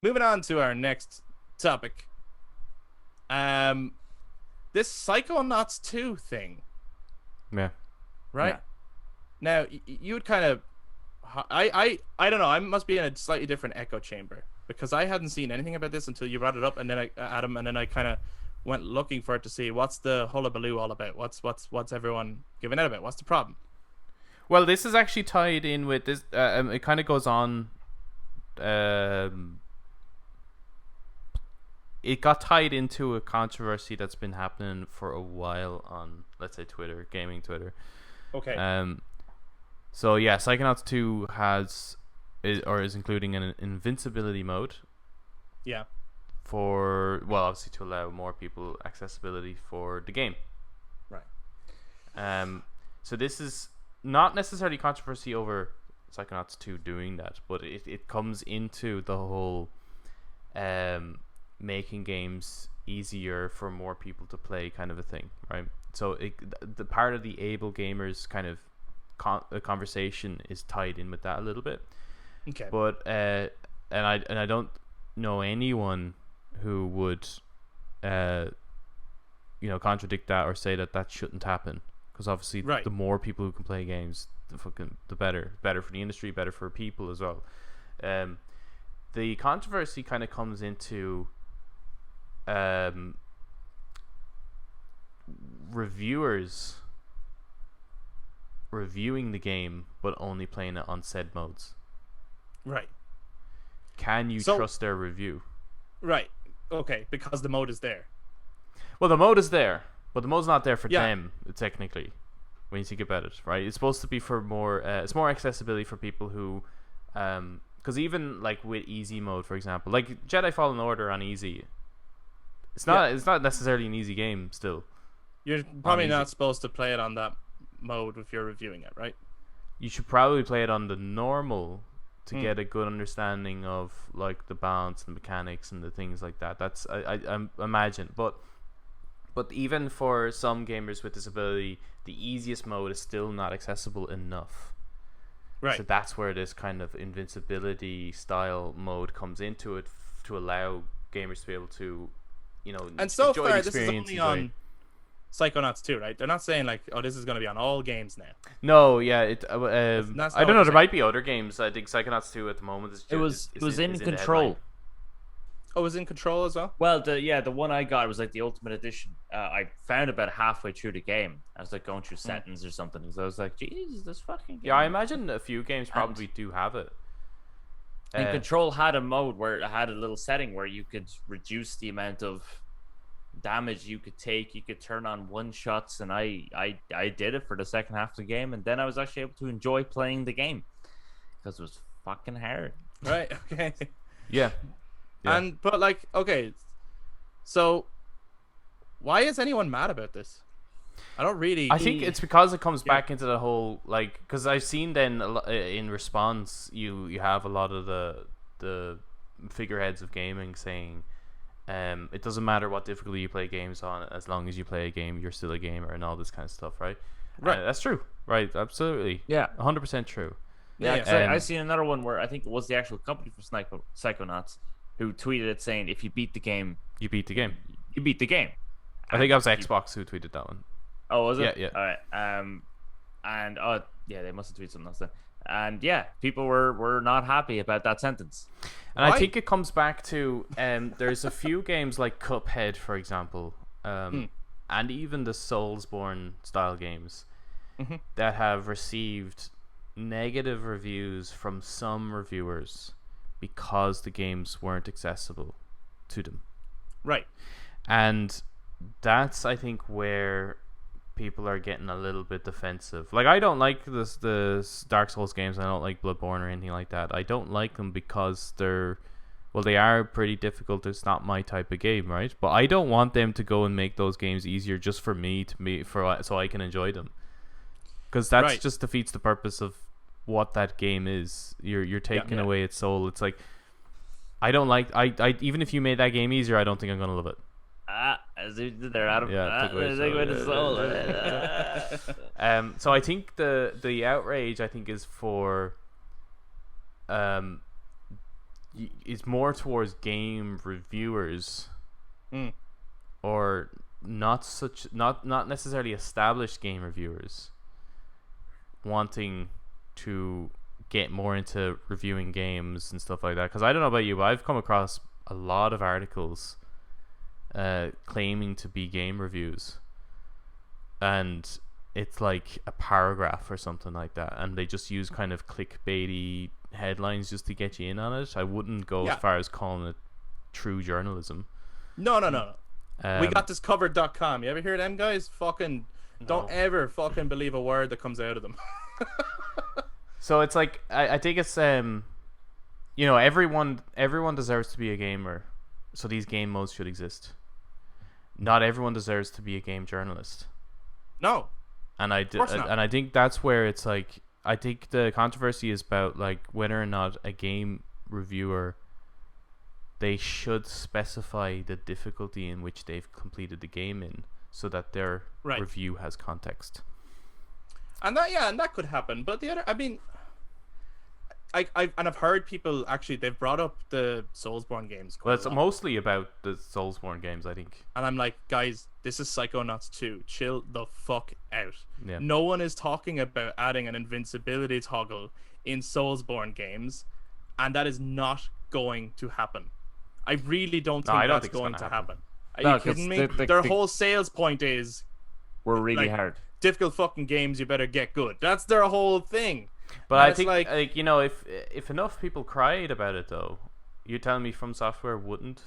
moving on to our next topic. Um, this Psychonauts 2 thing, Yeah. right? Yeah. Now, you would kind of, I don't know. I must be in a slightly different echo chamber because I hadn't seen anything about this until you brought it up, and then Adam, and then I kind of went looking for it to see what's the hullabaloo all about. What's everyone giving out about? What's the problem? Well, this is actually tied in with this. It kind of goes on. It got tied into a controversy that's been happening for a while on, let's say, Twitter, gaming Twitter. Okay. So yeah, Psychonauts 2 is including an invincibility mode Yeah. for, well, obviously to allow more people accessibility for the game. Right. So this is not necessarily controversy over Psychonauts 2 doing that, but it comes into the whole making games easier for more people to play kind of a thing, right? So the part of the able gamers kind of conversation is tied in with that a little bit. Okay. But and I don't know anyone who would contradict that or say that shouldn't happen, because obviously Right. the more people who can play games, the better for the industry, better for people as well. The controversy kind of comes into reviewers reviewing the game but only playing it on said modes. Right. Can you trust their review? Right. Okay, because the mode is there. Well, the mode is there, but the mode's not there for Yeah. them, technically, when you think about it, right? It's supposed to be for more, it's more accessibility for people who, because even like with easy mode, for example, like Jedi Fallen Order on easy, it's not necessarily an easy game still. You're probably easy. not supposed to play it on that mode if you're reviewing it, right? You should probably play it on the normal to Hmm. get a good understanding of like the balance and mechanics and the things like that. That's I imagine, but even for some gamers with disability, the easiest mode is still not accessible enough. Right. So that's where this kind of invincibility style mode comes into it, to allow gamers to be able to, And so enjoy the far, this is experience, only enjoy- on Psychonauts 2, right? They're not saying like, oh, this is going to be on all games now. No, yeah, it. That's I not don't what know. they're There saying. might be other games. I think Psychonauts 2 at the moment is. It was is in the Control. headline. Oh, it was in Control as well? Well, the one I got was like the Ultimate Edition. I found about halfway through the game. I was like going through settings or something. So I was like, Jesus, this fucking game. Yeah, I imagine a few games probably do have it. And Control had a mode where it had a little setting where you could reduce the amount of damage you could take. You could turn on one shots, and I did it for the second half of the game, and then I was actually able to enjoy playing the game because it was fucking hard. Right, okay. Yeah. Yeah. But like, okay, so why is anyone mad about this? I don't really. I think it's because it comes back into the whole, like, because I've seen then in response you have a lot of the figureheads of gaming saying it doesn't matter what difficulty you play games on, as long as you play a game you're still a gamer, and all this kind of stuff, right? Right. That's true, right? Absolutely. Yeah. 100% true. Yeah, Yeah. 'cause I seen another one where I think it was the actual company for Psychonauts who tweeted it saying, if you beat the game, You beat the game. you beat the game. I think that was Xbox who tweeted that one. Oh, was it? Yeah, yeah. All right. And yeah, they must have tweeted something else then. And yeah, people were not happy about that sentence. And I Why? think it comes back to there's a few games like Cuphead, for example, and even the Soulsborne style games that have received negative reviews from some reviewers because the games weren't accessible to them. Right. And that's, I think, where people are getting a little bit defensive. Like, I don't like the Dark Souls games. I don't like Bloodborne or anything like that. I don't like them because they are pretty difficult. It's not my type of game, right? But I don't want them to go and make those games easier just for me so I can enjoy them. Because that just defeats the purpose of what that game is. You're taking away its soul. It's like, I don't like. I even if you made that game easier, I don't think I'm gonna love it. As you did there, Adam. Yeah, took away Take away the soul. So I think the outrage, I think, is for it's more towards game reviewers, Mm. or not necessarily established game reviewers wanting to get more into reviewing games and stuff like that. Because I don't know about you, but I've come across a lot of articles claiming to be game reviews, and it's like a paragraph or something like that, and they just use kind of clickbaity headlines just to get you in on it. I wouldn't go as far as calling it true journalism. No. We Um, got this covered.com. You ever hear them guys? Fucking don't ever fucking believe a word that comes out of them. So it's like I think it's everyone deserves to be a gamer, so these game modes should exist. Not everyone deserves to be a game journalist. No. And I think that's where it's like, I think the controversy is about like whether or not a game reviewer, they should specify the difficulty in which they've completed the game in, so that their review has context. And that could happen. But the other, I mean, I've heard people actually, they've brought up the Soulsborne games. Well, it's mostly about the Soulsborne games, I think. And I'm like, guys, this is Psychonauts 2. Chill the fuck out. Yeah. No one is talking about adding an invincibility toggle in Soulsborne games, and that is not going to happen. I really don't think that's going to happen. Are you kidding me? Their whole sales point is, we're really hard. Difficult fucking games, you better get good. That's their whole thing. But I think, like if enough people cried about it, though, you're telling me From Software wouldn't?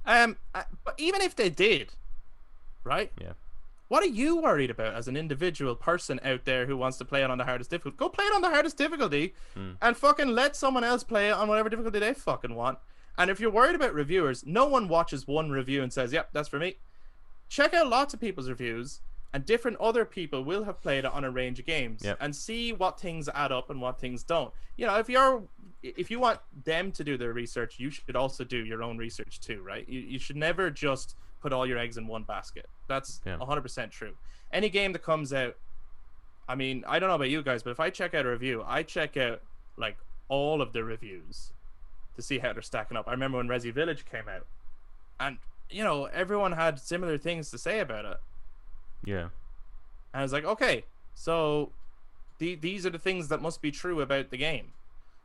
But even if they did, right? Yeah. What are you worried about as an individual person out there who wants to play it on the hardest difficulty? Go play it on the hardest difficulty, and fucking let someone else play it on whatever difficulty they fucking want. And if you're worried about reviewers, no one watches one review and says, "Yep, that's for me." Check out lots of people's reviews, and different other people will have played it on a range of games, and see what things add up and what things don't. You know, if you want them to do their research, you should also do your own research too, right? You should never just put all your eggs in one basket. That's 100% true. Any game that comes out, I mean, I don't know about you guys, but if I check out a review, I check out like all of the reviews to see how they're stacking up. I remember when Resi Village came out, and you know, everyone had similar things to say about it. Yeah. And I was like, okay, so these are the things that must be true about the game.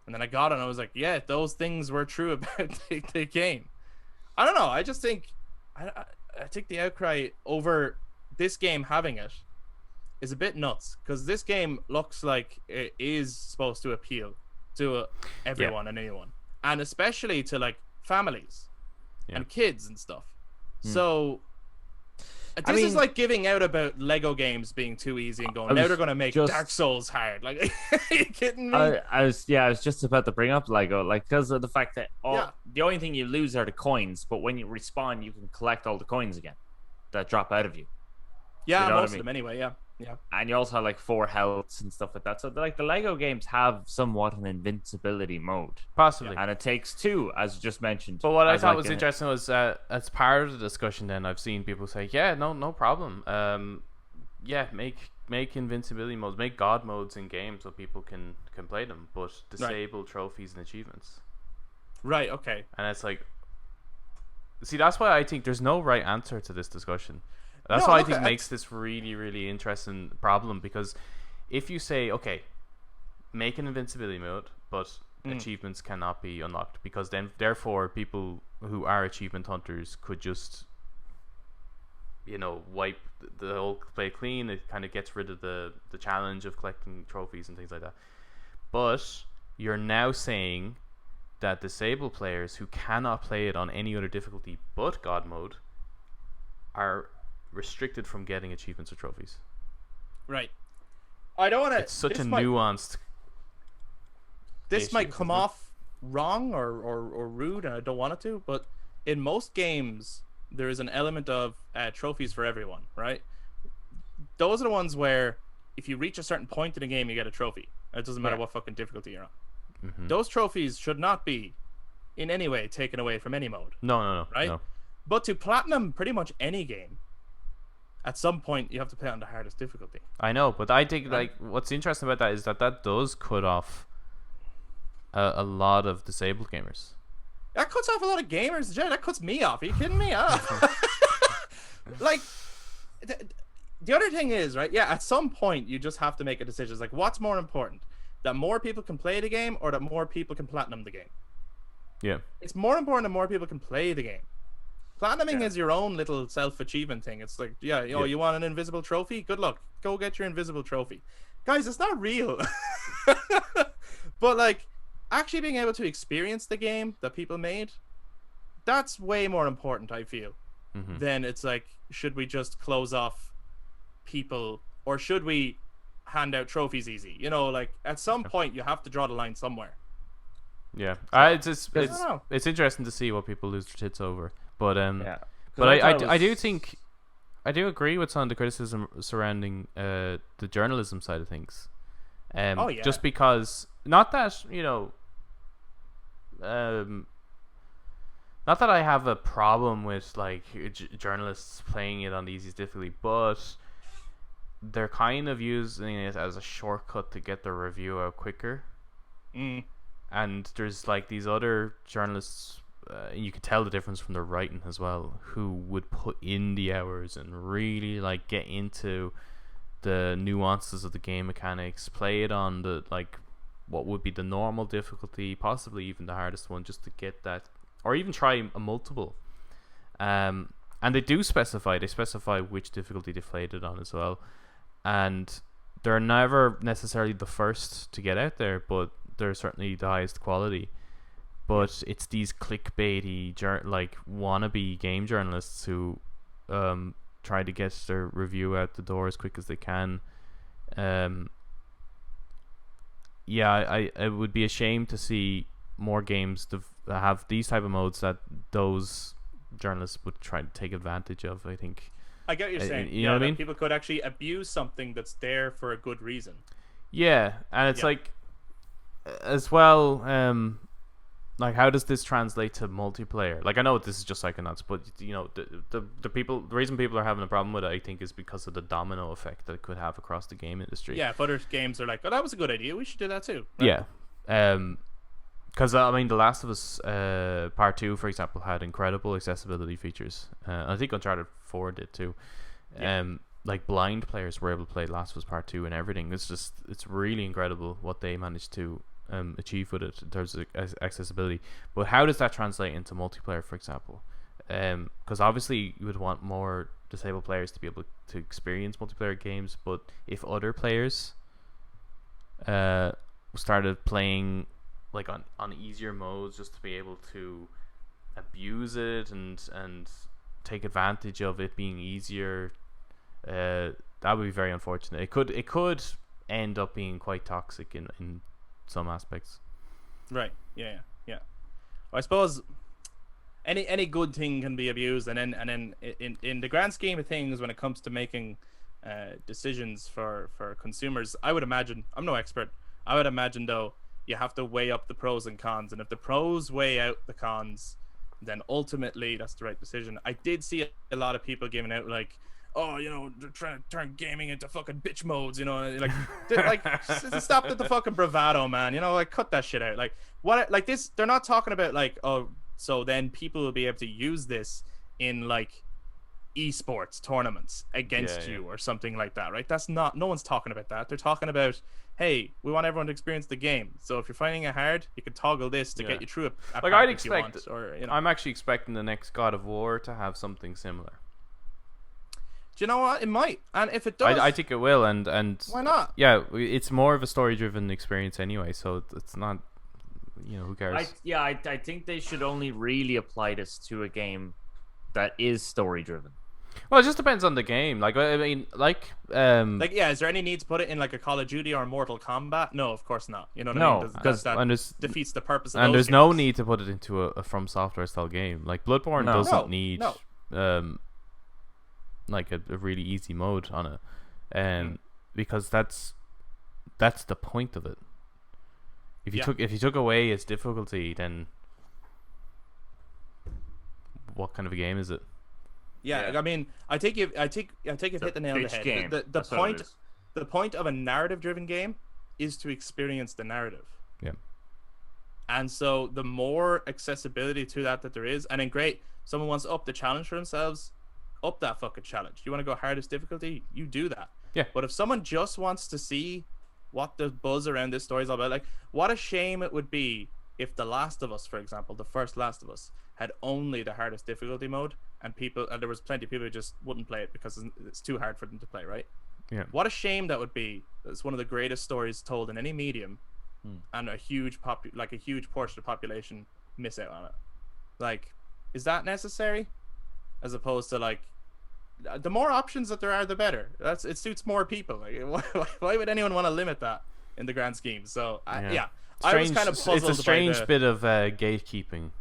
And then I got it and I was like, yeah, those things were true about the game. I don't know. I just think, I think the outcry over this game having it is a bit nuts, because this game looks like it is supposed to appeal to everyone and anyone, and especially to like families and kids and stuff. So this is like giving out about Lego games being too easy and going, now they're going to make Dark Souls hard. Like, are you kidding me? I was just about to bring up Lego, like, because of the fact that the only thing you lose are the coins, but when you respawn, you can collect all the coins again that drop out of you. Yeah, you know most of them anyway. Yeah. And you also have like 4 healths and stuff like that. So like the Lego games have somewhat an invincibility mode, possibly, and it takes 2, as you just mentioned. But what I thought was interesting was as part of the discussion, then I've seen people say, yeah, no problem. Make invincibility modes, make God modes in games so people can play them, but disable trophies and achievements. Right. Okay. And it's like, see, that's why I think there's no right answer to this discussion. That's why I think makes this really, really interesting problem, because if you say, okay, make an invincibility mode, but achievements cannot be unlocked, because then therefore people who are achievement hunters could just, wipe the whole play clean. It kind of gets rid of the challenge of collecting trophies and things like that. But you're now saying that disabled players who cannot play it on any other difficulty but God mode are restricted from getting achievements or trophies. Right. I don't want to. It's such a nuanced. This might come off wrong or rude, and I don't want it to. But in most games, there is an element of trophies for everyone, right? Those are the ones where if you reach a certain point in the game, you get a trophy. It doesn't matter what fucking difficulty you're on. Mm-hmm. Those trophies should not be in any way taken away from any mode. No. Right? No. But to platinum pretty much any game, at some point you have to play on the hardest difficulty. I know, but I think like what's interesting about that is that does cut off a lot of disabled gamers. That cuts off a lot of gamers. Jay, that cuts me off. Are you kidding me? Like, the other thing is, right? Yeah, at some point you just have to make a decision. It's like, what's more important? That more people can play the game, or that more people can platinum the game? Yeah. It's more important that more people can play the game. Platinuming is your own little self-achievement thing. It's like, you want an invisible trophy? Good luck. Go get your invisible trophy. Guys, it's not real. But like, actually being able to experience the game that people made, that's way more important, I feel. Then it's like, should we just close off people, or should we hand out trophies easy? You know, like at some point you have to draw the line somewhere. Yeah, it's interesting to see what people lose their tits over, but but I do think I do agree with some of the criticism surrounding the journalism side of things. Just because not that not that I have a problem with like journalists playing it on the easiest difficulty, but they're kind of using it as a shortcut to get their review out quicker. And there's like these other journalists, and you can tell the difference from their writing as well, who would put in the hours and really like get into the nuances of the game mechanics, play it on the like what would be the normal difficulty, possibly even the hardest one, just to get that, or even try a multiple. And they do specify which difficulty they played it on as well, and they're never necessarily the first to get out there, but they're certainly the highest quality. But it's these clickbaity like wannabe game journalists who try to get their review out the door as quick as they can. It would be a shame to see more games to have these type of modes that those journalists would try to take advantage of. I think I get what you're saying. You know what I mean? People could actually abuse something that's there for a good reason. Yeah, and it's like as well, like how does this translate to multiplayer? Like I know this is just Psychonauts, but the reason people are having a problem with it, I think, is because of the domino effect that it could have across the game industry. Yeah, if other games are like, oh, that was a good idea, we should do that too. Right? Yeah, because I mean, The Last of Us Part 2, for example, had incredible accessibility features. I think Uncharted 4 did too. Like blind players were able to play Last of Us Part 2 and everything. It's really incredible what they managed to achieve with it in terms of accessibility. But how does that translate into multiplayer, for example? Because obviously you would want more disabled players to be able to experience multiplayer games, but if other players started playing like on easier modes just to be able to abuse it and take advantage of it being easier, that would be very unfortunate. It could end up being quite toxic in some aspects. Right. Yeah. Well, I suppose any good thing can be abused, and then in the grand scheme of things, when it comes to making decisions for consumers, I would imagine, I'm no expert, I would imagine though, you have to weigh up the pros and cons, and if the pros weigh out the cons, then ultimately that's the right decision. I did see a lot of people giving out like, oh, they're trying to turn gaming into fucking bitch modes, stop with the fucking bravado, man. Like, cut that shit out. Like, what? Like this, they're not talking about like, oh, so then people will be able to use this in like esports tournaments against you or something like that, right? That's not. No one's talking about that. They're talking about, hey, we want everyone to experience the game. So if you're finding it hard, you can toggle this to get you through it. Like I'd expect, I'm actually expecting the next God of War to have something similar. Do you know what? It might, and if it does, I think it will, and why not? Yeah, it's more of a story-driven experience anyway, so it's not, who cares? I think they should only really apply this to a game that is story-driven. Well, it just depends on the game. Like, I mean, is there any need to put it in like a Call of Duty or Mortal Kombat? No, of course not. You know what I mean? Because that defeats the purpose of and those there's games. No need to put it into a From Software style game. Like Bloodborne doesn't need like a really easy mode on it, because that's the point of it. If you took away its difficulty, then what kind of a game is it? Yeah. I mean, I think you've hit the nail on the head. Game. The point of a narrative driven game is to experience the narrative. Yeah. And so the more accessibility to that there is, and then great, someone wants to up the challenge for themselves, up that fucking challenge. You want to go hardest difficulty, you do that. Yeah. But if someone just wants to see what the buzz around this story is all about, like, what a shame it would be if The Last of Us, for example, the first Last of Us, had only the hardest difficulty mode, and there was plenty of people who just wouldn't play it because it's too hard for them to play, right? Yeah. What a shame that would be. It's one of the greatest stories told in any medium, and a huge portion of the population miss out on it. Like, is that necessary? As opposed to, like, the more options that there are, the better. It suits more people. Like, why would anyone want to limit that in the grand scheme? So Strange, I was kind of puzzled. It's a strange bit of gatekeeping.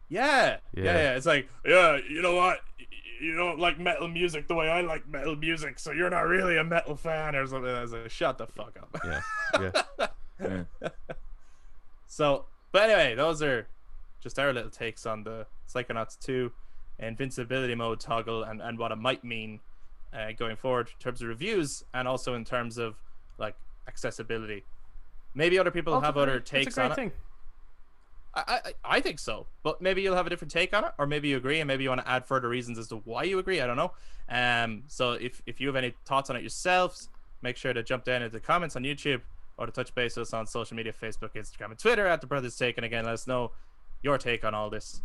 Yeah. It's like, you know what? You don't like metal music the way I like metal music, so you're not really a metal fan or something. I was like, shut the fuck up. Yeah. So, but anyway, those are just our little takes on the Psychonauts 2 invincibility mode toggle and what it might mean going forward in terms of reviews and also in terms of like accessibility. Maybe other people have other takes on it. I think so, but maybe you'll have a different take on it, or maybe you agree, and maybe you want to add further reasons as to why you agree. I don't know. So if you have any thoughts on it yourselves, make sure to jump down into the comments on YouTube or to touch base with us on social media, Facebook, Instagram, and Twitter at The Brothers Take. And again, let us know your take on all this.